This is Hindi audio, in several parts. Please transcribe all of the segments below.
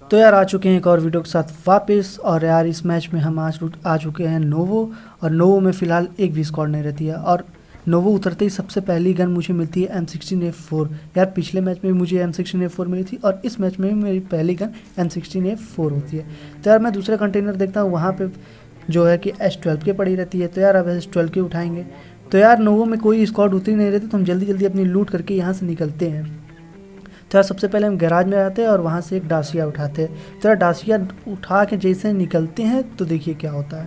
तो यार आ चुके हैं एक और वीडियो के साथ वापस। और यार इस मैच में हम आज आ चुके हैं नोवो। और नोवो में फ़िलहाल एक भी स्क्वाड नहीं रहती है। और नोवो उतरते ही सबसे पहली गन मुझे मिलती है M16A4। यार पिछले मैच में भी मुझे M16A4 मिली थी और इस मैच में भी मेरी पहली गन M16A4 होती है। तो यार मैं दूसरा कंटेनर देखता हूँ, वहाँ पे जो है कि S12 की पड़ी रहती है। तो यार अब S12 की उठाएंगे। तो यार नोवो में कोई स्क्वाड उतरी नहीं रहती, तो हम जल्दी जल्दी अपनी लूट करके यहाँ से निकलते हैं। तो यार सबसे पहले हम गैराज में आते हैं और वहाँ से एक डासिया उठाते हैं। तो यार डासिया उठा के जैसे निकलते हैं तो देखिए क्या होता है।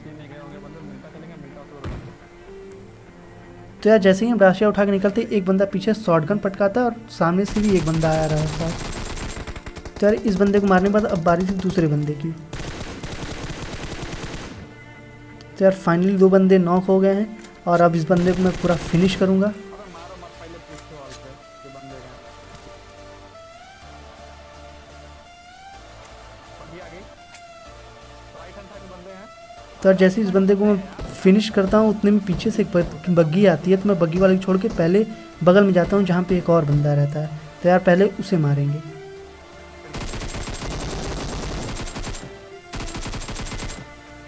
नहीं गए होंगे बंदे, मिलता चलेंगे, मिलता तो रोड पे। तो यार जैसे ही हम डासिया उठा के निकलते हैं, एक बंदा पीछे शॉटगन पटकाता है और सामने से भी एक बंदा आया रहता है। तो यार इस बंदे को मारने के बाद अब बारी थी दूसरे बंदे की। तो यार फाइनली दो बंदे नॉक हो गए हैं और अब इस बंदे को मैं पूरा फिनिश करूँगा। अबे मारो मत पहले पीछे वाल पे जो बंदे हैं। पगी आ गई, राइट हैंड साइड बंदे हैं। तो यार जैसे ही इस बंदे को मैं फिनिश करता हूँ उतने में पीछे से एक बग्गी आती है। तो मैं बग्गी वाले को छोड़ के पहले बगल में जाता हूँ जहाँ पे एक और बंदा रहता है। तो यार पहले उसे मारेंगे।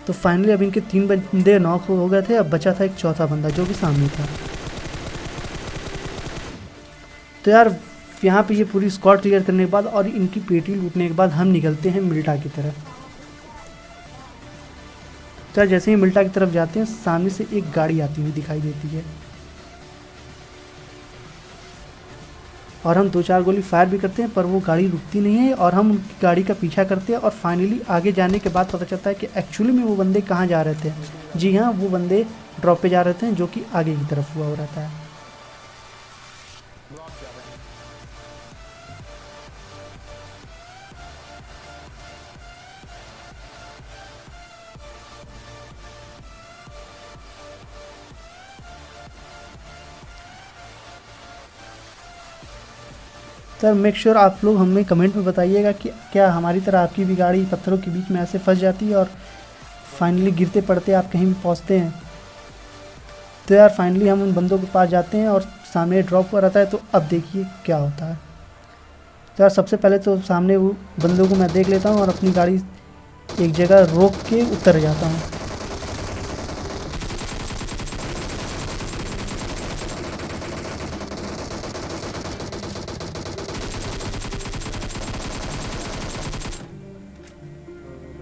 तो फाइनली अब इनके तीन बंदे नॉक हो गए थे, अब बचा था एक चौथा बंदा जो कि सामने था। तो यार यहाँ पे ये पूरी स्क्वाड क्लियर करने के बाद और इनकी पेटी लूटने के बाद हम निकलते हैं मिल्टा की तरफ। तो यार जैसे ही मिल्टा की तरफ जाते हैं, सामने से एक गाड़ी आती हुई दिखाई देती है और हम दो चार गोली फायर भी करते हैं, पर वो गाड़ी रुकती नहीं है और हम उनकी गाड़ी का पीछा करते हैं। और फाइनली आगे जाने के बाद पता चलता है कि एक्चुअली में वो बंदे कहाँ जा रहे थे। जी हाँ, वो बंदे ड्रॉप पे जा रहे थे जो कि आगे की तरफ हुआ हो रहता है। ड्रॉप जा रहे हैं। सर मेक श्योर आप लोग हमें कमेंट में बताइएगा कि क्या हमारी तरह आपकी भी गाड़ी पत्थरों के बीच में ऐसे फंस जाती है और फाइनली गिरते पड़ते आप कहीं भी पहुंचते हैं। तो यार फाइनली हम उन बंदों के पास जाते हैं और सामने ड्रॉप पर रहता है। तो अब देखिए क्या होता है। तो यार सबसे पहले तो सामने वो बंदों को मैं देख लेता हूँ और अपनी गाड़ी एक जगह रोक के उतर जाता हूँ।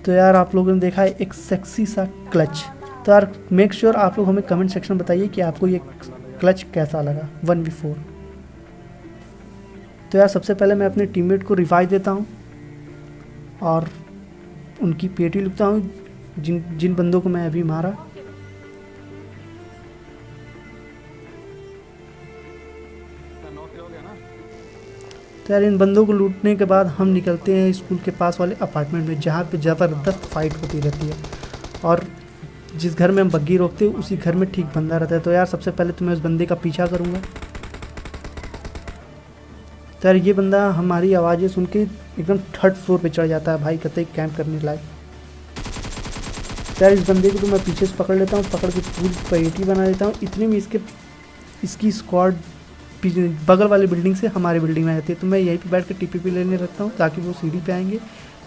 तो यार आप लोगों ने देखा है एक सेक्सी सा क्लच। तो यार मेक श्योर आप लोग हमें कमेंट सेक्शन में बताइए कि आपको ये क्लच कैसा लगा 1v4। तो यार सबसे पहले मैं अपने टीममेट को रिवाइव देता हूँ और उनकी पेटी लुकता हूँ जिन जिन बंदों को मैं अभी मारा। तो 9 हो गया ना। तो यार इन बंदों को लूटने के बाद हम निकलते हैं स्कूल के पास वाले अपार्टमेंट में, जहाँ पे ज़बरदस्त फाइट होती रहती है। और जिस घर में हम बग्गी रोकते हैं उसी घर में ठीक बंदा रहता है। तो यार सबसे पहले तो मैं उस बंदे का पीछा करूँगा। तो यार ये बंदा हमारी आवाज़ें सुन के एकदम थर्ड फ्लोर पे चढ़ जाता है भाई, कतई कैंप करने लायक। तो यार इस बंदे को तो मैं पीछे से पकड़ लेता हूँ, पकड़ के पूरी पेटी बना देता हूँ। इतने में इसकी स्क्वाड बगल वाली बिल्डिंग से हमारी बिल्डिंग में आ जाती है। तो मैं यहीं पे बैठ कर टीपीपी लेने रखता हूँ ताकि वो सीढ़ी पे आएंगे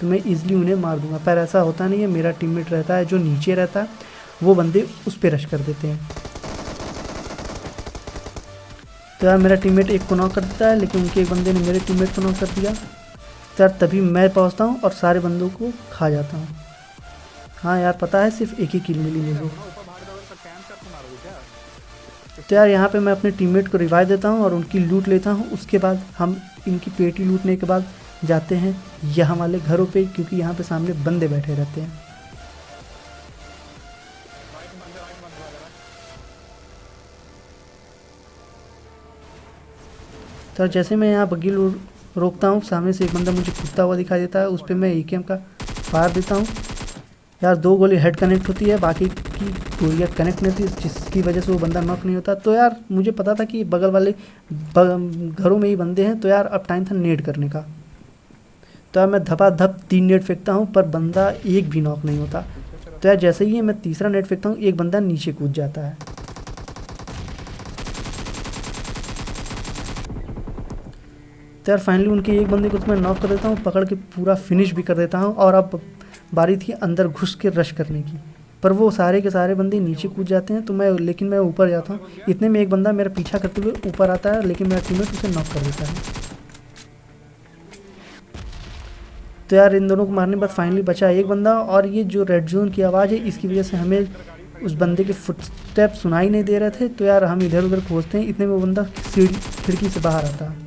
तो मैं इजीली उन्हें मार दूंगा। पर ऐसा होता नहीं है, मेरा टीममेट रहता है जो नीचे रहता है, वो बंदे उस पर रश कर देते हैं। तो यार मेरा टीममेट एक को नॉक कर देता है, लेकिन उनके एक बंदे ने मेरे टीममेट को नॉक कर दिया। तो यार तभी मैं पहुँचता हूँ और सारे बंदों को खा जाता हूँ। हाँ यार पता है, सिर्फ एक ही किल मिली मुझे। ऊपर भाग जाओगे तो कैंप करके मारोगे क्या? तो यार यहाँ पे मैं अपने टीममेट को रिवाइव देता हूँ और उनकी लूट लेता हूँ। उसके बाद हम इनकी पेटी लूटने के बाद जाते हैं यहाँ वाले घरों पे, क्योंकि यहाँ पे सामने बंदे बैठे रहते हैं। राइट बंदे वगैरह। तो यार जैसे मैं यहाँ बग्गी रोकता हूँ, सामने से एक बंदा मुझे कूदता हुआ दिखाई देता है। उस पर मैं AKM का फायर देता हूँ। यार दो गोली हेड कनेक्ट होती है, बाकी की गोलियाँ कनेक्ट नहीं होती, जिसकी वजह से वो बंदा नॉक नहीं होता। तो यार मुझे पता था कि बगल वाले घरों में ही बंदे हैं। तो यार अब टाइम था नेड करने का। तो यार मैं धपाधप 3 नेट फेंकता हूँ, पर बंदा एक भी नॉक नहीं होता। पीछे से तो यार जैसे ही मैं तीसरा नेट फेंकता हूँ, एक बंदा नीचे कूद जाता है। तो यार फाइनली उनके एक बंदे को तो मैं नॉक कर देता हूँ, पकड़ के पूरा फिनिश भी कर देता हूँ। और अब बारी थी अंदर घुस के रश करने की, पर वो सारे के सारे बंदे नीचे कूद जाते हैं, तो लेकिन मैं ऊपर जाता हूँ। इतने में एक बंदा मेरा पीछा करते हुए ऊपर आता है, लेकिन मेरा टीममेट उसे नॉक कर देता है। तो यार इन दोनों को मारने के बाद फाइनली बचा एक बंदा, और ये जो रेड जोन की आवाज़ है इसकी वजह से हमें उस बंदे के फुटस्टेप सुनाई नहीं दे रहे थे। तो यार हम इधर उधर खोजते हैं, इतने में वो बंदा खिड़की से बाहर आता है।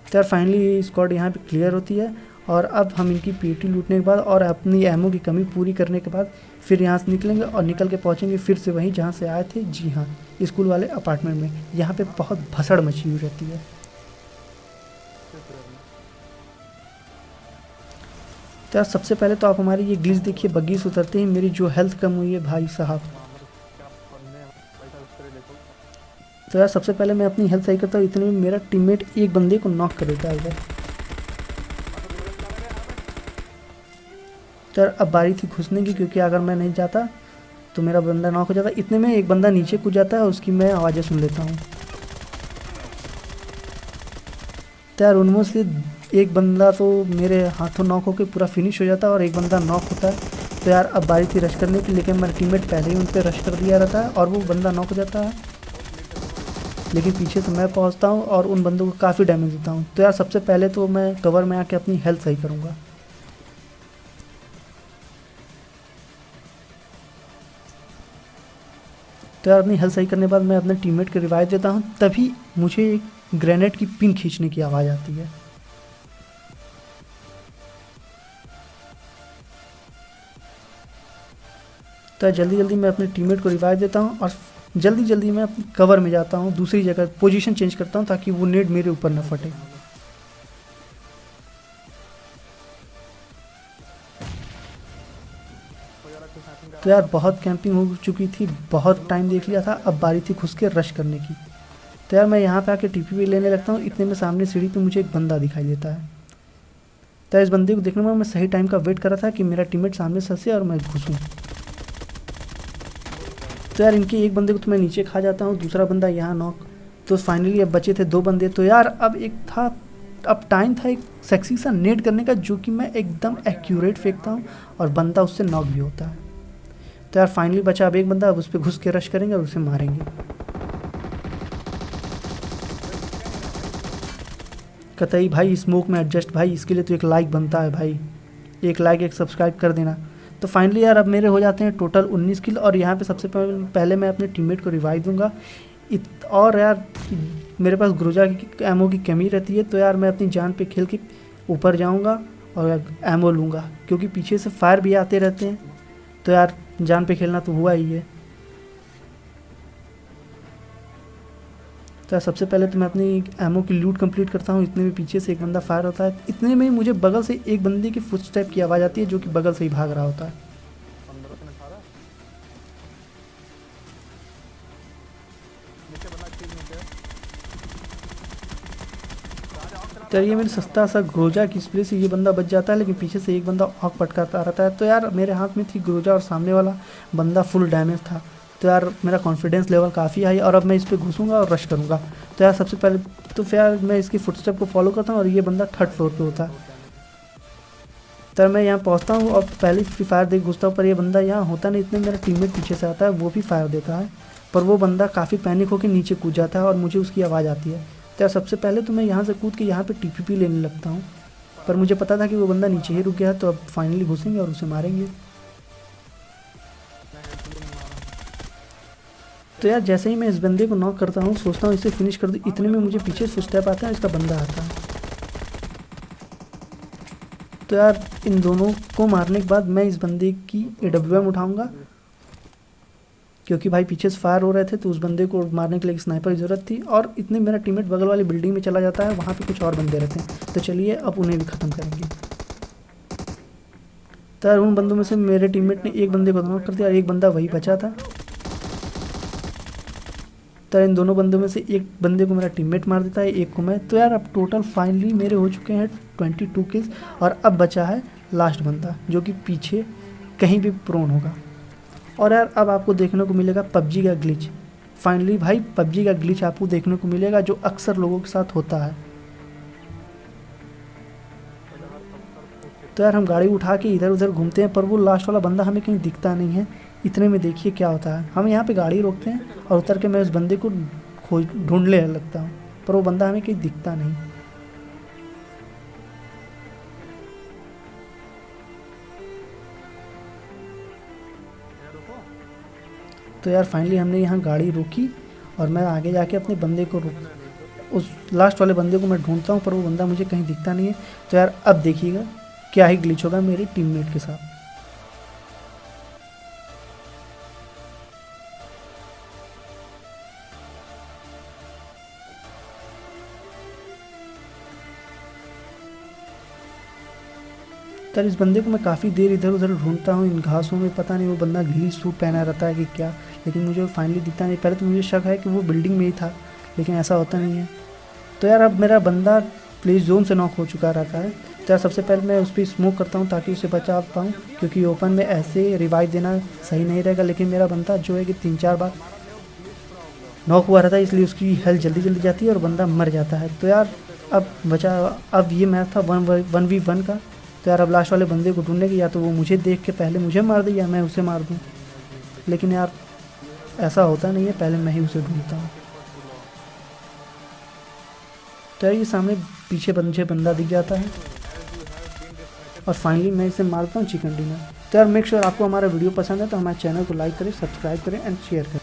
तो यार फाइनली स्क्वाड यहाँ पे क्लियर होती है, और अब हम इनकी पीटी लूटने के बाद और अपनी एमओ की कमी पूरी करने के बाद फिर यहाँ से निकलेंगे और निकल के पहुँचेंगे फिर से वहीं जहाँ से आए थे। जी हाँ, स्कूल वाले अपार्टमेंट में। यहाँ पे बहुत भसड़ मची हुई रहती है। तो यार सबसे पहले तो आप हमारी ये ग्लिच देखिए, बग्गी से उतरते ही मेरी जो हेल्थ कम हुई है भाई साहब। तो यार सबसे पहले मैं अपनी हेल्थ सही करता हूँ, इतने में मेरा टीममेट एक बंदे को नॉक कर देता है इधर। तो यार अब बारी थी घुसने की, क्योंकि अगर मैं नहीं जाता तो मेरा बंदा नॉक हो जाता। इतने में एक बंदा नीचे कूद जाता है, उसकी मैं आवाज़ें सुन लेता हूँ। तो यार उनमें से एक बंदा तो मेरे हाथों नॉक होकर पूरा फिनिश हो जाता है, और एक बंदा नॉक होता है। तो यार अब बारी थी रश करने की, लेकिन मेरा टीममेट पहले ही उन पर रश कर दिया रहता है और वो बंदा नॉक हो जाता है। लेकिन पीछे से मैं पहुंचता हूं और उन बंदों को काफ़ी डैमेज देता हूं। तो यार सबसे पहले तो मैं कवर में आके अपनी हेल्थ सही करूंगा। तो यार अपनी हेल्थ सही करने के बाद मैं अपने टीममेट को रिवाइव देता हूं, तभी मुझे एक ग्रेनेड की पिन खींचने की आवाज़ आती है। तो जल्दी जल्दी मैं अपने टीममेट को रिवाइव देता हूं और जल्दी जल्दी मैं अपनी कवर में जाता हूं, दूसरी जगह पोजीशन चेंज करता हूं ताकि वो नेट मेरे ऊपर न फटे। तो यार बहुत कैंपिंग हो चुकी थी, बहुत टाइम देख लिया था, अब बारी थी घुस के रश करने की। तो यार मैं यहाँ पे आके टीपी लेने लगता हूँ, इतने में सामने सीढ़ी पे मुझे एक बंदा दिखाई देता है। तो इस बंदे को देखने में मैं सही टाइम का वेट कर रहा था कि मेरा टीममेट सामने से हंसे और मैं घुसूँ। तो यार इनके एक बंदे को तो मैं नीचे खा जाता हूँ, दूसरा बंदा यहाँ नॉक। तो फाइनली अब बचे थे 2 बंदे। तो यार अब टाइम था एक सेक्सी सा नेट करने का, जो कि मैं एकदम एक्यूरेट फेंकता हूँ और बंदा उससे नॉक भी होता है। तो यार फाइनली बचा अब एक बंदा, अब उस पर घुस के रश करेंगे और उसे मारेंगे। कतई भाई स्मोक में एडजस्ट भाई, इसके लिए तो एक लाइक बनता है भाई, एक लाइक एक सब्सक्राइब कर देना। तो फाइनली यार अब मेरे हो जाते हैं टोटल 19 किल, और यहाँ पे सबसे पहले मैं अपने टीममेट को रिवाइव दूंगा। और यार मेरे पास ग्रोजा की एमओ की कमी रहती है, तो यार मैं अपनी जान पे खेल के ऊपर जाऊंगा और एमओ लूँगा, क्योंकि पीछे से फायर भी आते रहते हैं। तो यार जान पे खेलना तो हुआ ही है। तो सबसे पहले तो मैं अपनी एमओ की लूट कंप्लीट करता हूँ, इतने में पीछे से एक बंदा फायर होता है। इतने में मुझे बगल से एक बंदे की फुटस्टेप की आवाज़ आती है, जो कि बगल से ही भाग रहा होता है। तो ये मेरे सस्ता सा ग्रोजा की स्प्रे से ये बंदा बच जाता है, लेकिन पीछे से एक बंदा आँख पटकाता रहता है। तो यार मेरे हाथ में थी ग्रोजा और सामने वाला बंदा फुल डैमेज था। तो यार मेरा कॉन्फिडेंस लेवल काफ़ी हाई, और अब मैं इस पर घुसूँगा और रश करूँगा। तो यार सबसे पहले तो फिर यार मैं इसकी फुटस्टेप को फॉलो करता हूँ, और ये बंदा 3rd फ्लोर पे होता है। तो मैं यहाँ पहुँचता हूँ और पहले फ्री फायर देख घुसता हूँ, पर ये बंदा यहाँ होता नहीं। इतने मेरा टीममेट पीछे से आता है, वो भी फायर देता है, पर वो बंदा काफ़ी पैनिक होकर नीचे कूद जाता है और मुझे उसकी आवाज़ आती है। तो यार सबसे पहले तो मैं यहाँ से कूद के यहाँ पे टीपीपी लेने लगता हूँ, पर मुझे पता था कि वो बंदा नीचे ही रुक गया है। तो अब फाइनली घुसेंगे और उसे मारेंगे। तो यार जैसे ही मैं इस बंदे को नॉक करता हूँ, सोचता हूँ इसे फिनिश कर दूँ, इतने में मुझे पीछे फुटस्टेप आता है, इसका बंदा आता है। तो यार इन दोनों को मारने के बाद मैं इस बंदे की AWM उठाऊँगा, क्योंकि भाई पीछे से फायर हो रहे थे, तो उस बंदे को मारने के लिए स्नाइपर की ज़रूरत थी। और इतने मेरा टीममेट बगल वाली बिल्डिंग में चला जाता है, वहाँ पे कुछ और बंदे रहते हैं। तो चलिए अब उन्हें भी ख़त्म करेंगे। तो यार उन बंदों में से मेरे टीममेट ने एक बंदे को नॉक कर दिया और एक बंदा वही बचा था। तो इन दोनों बंदों में से एक बंदे को मेरा टीममेट मार देता है, एक को मैं। तो यार अब टोटल फाइनली मेरे हो चुके हैं 22 किल्स, और अब बचा है लास्ट बंदा, जो कि पीछे कहीं भी प्रोन होगा। और यार अब आपको देखने को मिलेगा पबजी का ग्लिच। फाइनली भाई पबजी का ग्लिच आपको देखने को मिलेगा, जो अक्सर लोगों के साथ होता है। तो यार हम गाड़ी उठा के इधर उधर घूमते हैं, पर वो लास्ट वाला बंदा हमें कहीं दिखता नहीं है। इतने में देखिए क्या होता है, हम यहाँ पे गाड़ी रोकते हैं और उतर के मैं उस बंदे को खोज ढूंढने लगता हूँ, पर वो बंदा हमें कहीं दिखता नहीं। तो यार फाइनली हमने यहाँ गाड़ी रोकी और मैं आगे जाके अपने बंदे को उस लास्ट वाले बंदे को मैं ढूंढता हूँ, पर वो बंदा मुझे कहीं दिखता नहीं है। तो यार अब देखिएगा क्या ही ग्लिच होगा मेरे टीममेट के साथ। तर इस बंदे को मैं काफ़ी देर इधर उधर ढूंढता हूँ इन घासों में, पता नहीं वो बंदा घिली सूट पहना रहता है कि क्या, लेकिन मुझे फाइनली दिखता नहीं। पहले तो मुझे शक है कि वो बिल्डिंग में ही था, लेकिन ऐसा होता नहीं है। तो यार अब मेरा बंदा प्ले जोन से नॉक हो चुका रहता है। तो यार सबसे पहले मैं उस पर स्मोक करता हूँ ताकि उसे बचा पाऊँ, क्योंकि ओपन में ऐसे रिवाइव देना सही नहीं रहेगा। लेकिन मेरा बंदा जो है कि 3-4 बार नॉक हुआ रहता है, इसलिए उसकी हेल्थ जल्दी जल्दी जाती है और बंदा मर जाता है। तो यार अब ये मैच था 1v1 का। तो यार अब लास्ट वाले बंदे को ढूंढने की, या तो वो मुझे देख के पहले मुझे मार दे या मैं उसे मार दूँ, लेकिन यार ऐसा होता नहीं है, पहले मैं ही उसे ढूंढता हूँ। तो यार ये सामने पीछे मुझे बंदा दिख जाता है और फाइनली मैं इसे मारता हूँ चिकन डिनर। तो यार मेक श्योर आपको हमारा वीडियो पसंद है तो हमारे चैनल को लाइक करें, सब्सक्राइब करें एंड शेयर करें।